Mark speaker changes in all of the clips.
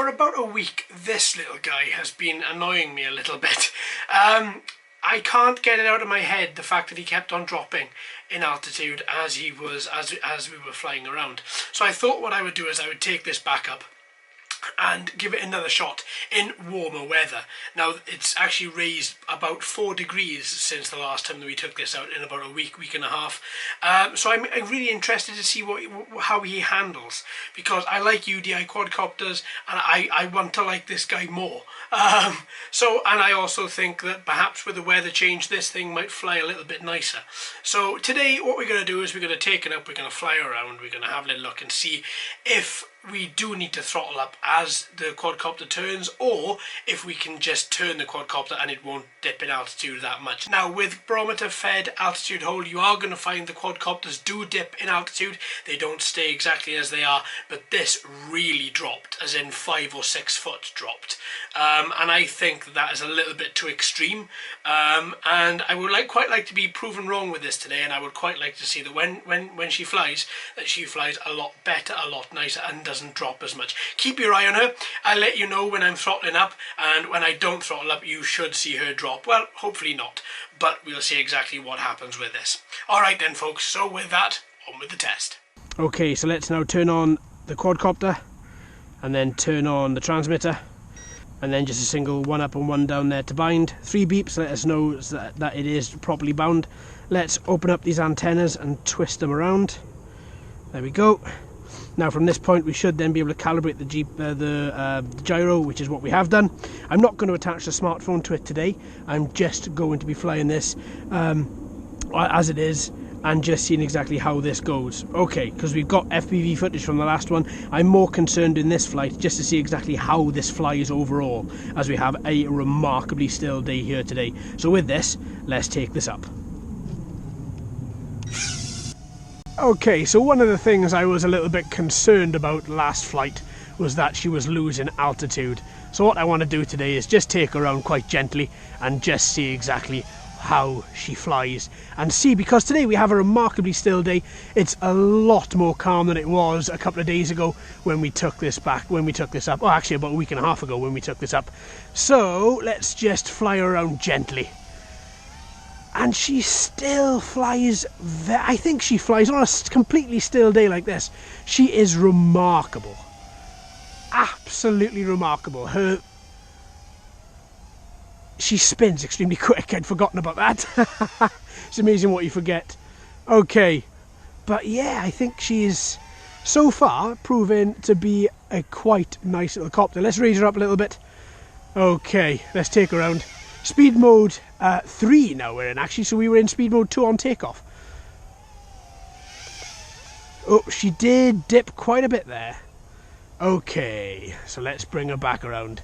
Speaker 1: for about a week, this little guy has been annoying me a little bit. I can't get it out of my head, the fact that he kept on dropping in altitude as we were flying around. So I thought what I would do is I would take this back up and give it another shot in warmer weather. Now it's actually raised about 4 degrees since the last time that we took this out, in about a week and a half. So I'm really interested to see how he handles, because I like UDI quadcopters and I want to like this guy more. And I also think that perhaps with the weather change this thing might fly a little bit nicer. So today what we're going to do is we're going to take it up, we're going to fly around, we're going to have a little look and see if we do need to throttle up as the quadcopter turns, or if we can just turn the quadcopter and it won't dip in altitude that much. Now with barometer fed altitude hold, you are going to find the quadcopters do dip in altitude. They don't stay exactly as they are, but this really dropped, as in 5 or 6 foot dropped. And I think that is a little bit too extreme, and I would quite like to be proven wrong with this today, and I would quite like to see that when she flies, that she flies a lot better, a lot nicer, and doesn't drop as much. Keep your eye on her. I'll let you know when I'm throttling up, and when I don't throttle up you should see her drop. Well, hopefully not, but we'll see exactly what happens with this. Alright then folks, so with that, on with the test. Okay, so let's now turn on the quadcopter and then turn on the transmitter, and then just a single one up and one down there to bind. 3 beeps let us know that it is properly bound. Let's open up these antennas and twist them around. There we go. Now from this point we should then be able to calibrate the gyro, which is what we have done. I'm not going to attach the smartphone to it today. I'm just going to be flying this as it is and just seeing exactly how this goes. Okay, because we've got FPV footage from the last one, I'm more concerned in this flight just to see exactly how this flies overall, as we have a remarkably still day here today. So with this, let's take this up. Okay, so one of the things I was a little bit concerned about last flight was that she was losing altitude. So what I want to do today is just take her around quite gently and just see exactly how she flies and see, because today we have a remarkably still day. It's a lot more calm than it was a couple of days ago when we took this up, oh actually about a week and a half ago when we took this up. So let's just fly her around gently. And she still flies, I think she flies on a completely still day like this. She is remarkable. Absolutely remarkable. She spins extremely quick, I'd forgotten about that. It's amazing what you forget. Okay, but yeah, I think she's so far proven to be a quite nice little copter. Let's raise her up a little bit. Okay, let's take her around. Speed mode 3 now we're in actually, so we were in speed mode 2 on takeoff. Oh, she did dip quite a bit there. Okay, so let's bring her back around.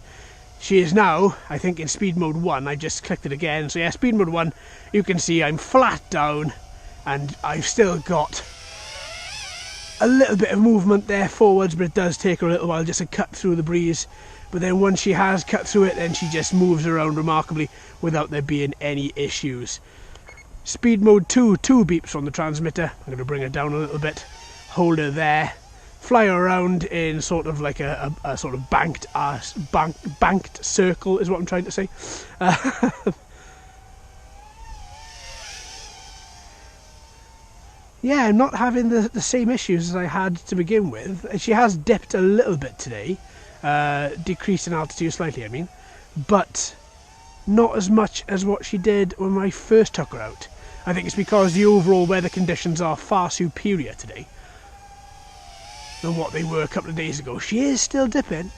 Speaker 1: She is now, I think, in speed mode 1. I just clicked it again. So yeah, speed mode 1, you can see I'm flat down and I've still got a little bit of movement there forwards, but it does take her a little while just to cut through the breeze. But then once she has cut through it, then she just moves around remarkably without there being any issues. Speed mode 2, 2 beeps from the transmitter. I'm going to bring her down a little bit, hold her there, fly her around in sort of like a sort of banked circle is what I'm trying to say. Yeah, I'm not having the same issues as I had to begin with. She has dipped a little bit today. Decreased in altitude slightly, I mean, but not as much as what she did when I first took her out. I think it's because the overall weather conditions are far superior today than what they were a couple of days ago. She is still dipping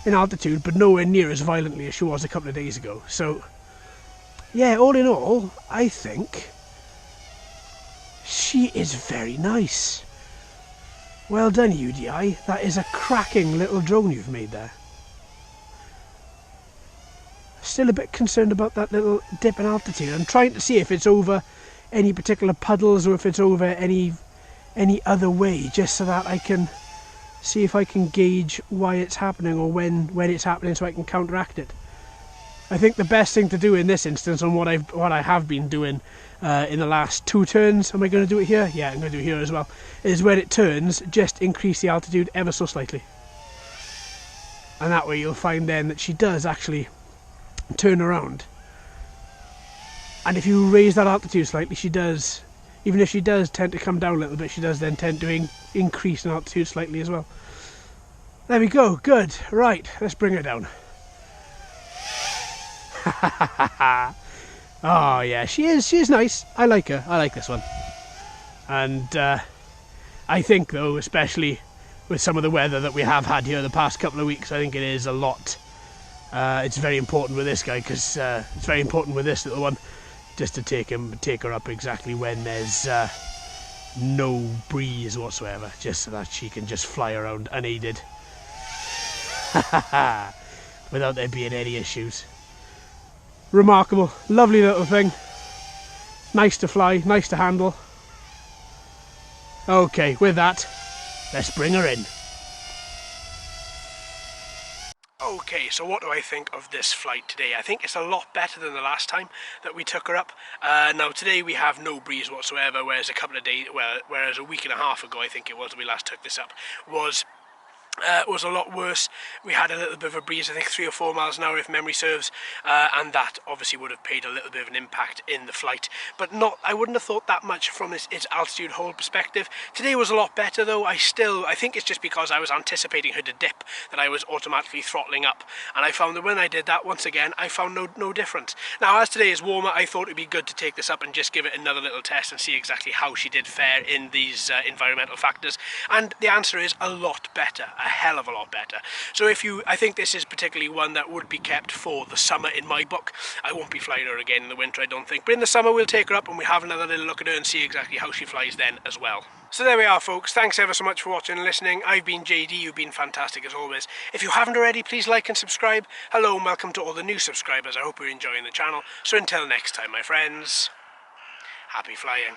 Speaker 1: in altitude, but nowhere near as violently as she was a couple of days ago. So yeah, all in all, I think she is very nice. Well done, UDI. That is a cracking little drone you've made there. Still a bit concerned about that little dip in altitude. I'm trying to see if it's over any particular puddles or if it's over any other way, just so that I can see if I can gauge why it's happening or when it's happening, so I can counteract it. I think the best thing to do in this instance, and what I have been doing in the last 2 turns, am I going to do it here? Yeah, I'm going to do it here as well, is when it turns, just increase the altitude ever so slightly. and that way you'll find then that she does actually turn around. And if you raise that altitude slightly, she does, even if she does tend to come down a little bit, she does then tend to increase in altitude slightly as well. There we go, good. Right, let's bring her down. Oh yeah, she is nice. I like her. I like this one. And I think though, especially with some of the weather that we have had here the past couple of weeks, I think it is a lot. It's very important with this guy, because it's very important with this little one, just to take her up exactly when there's no breeze whatsoever, just so that she can just fly around unaided without there being any issues. Remarkable, lovely little thing, nice to fly, nice to handle. Okay, with that, let's bring her in. Okay, so what do I think of this flight today? I think it's a lot better than the last time that we took her up. Now today we have no breeze whatsoever, whereas whereas a week and a half ago, I think it was, when we last took this up, was a lot worse. We had a little bit of a breeze, I think 3 or 4 miles an hour if memory serves, and that obviously would have played a little bit of an impact in the flight, but I wouldn't have thought that much from its altitude hold perspective. Today was a lot better though. I think it's just because I was anticipating her to dip that I was automatically throttling up, and I found that when I did that, once again, I found no difference. Now as today is warmer, I thought it'd be good to take this up and just give it another little test and see exactly how she did fare in these environmental factors, and the answer is a lot better. A hell of a lot better. So I think this is particularly one that would be kept for the summer in my book. I won't be flying her again in the winter, I don't think, but in the summer we'll take her up and we'll have another little look at her and see exactly how she flies then as well. So there we are folks, thanks ever so much for watching and listening. I've been JD, you've been fantastic as always. If you haven't already, please like and subscribe. Hello and welcome to all the new subscribers, I hope you're enjoying the channel. So until next time my friends, happy flying.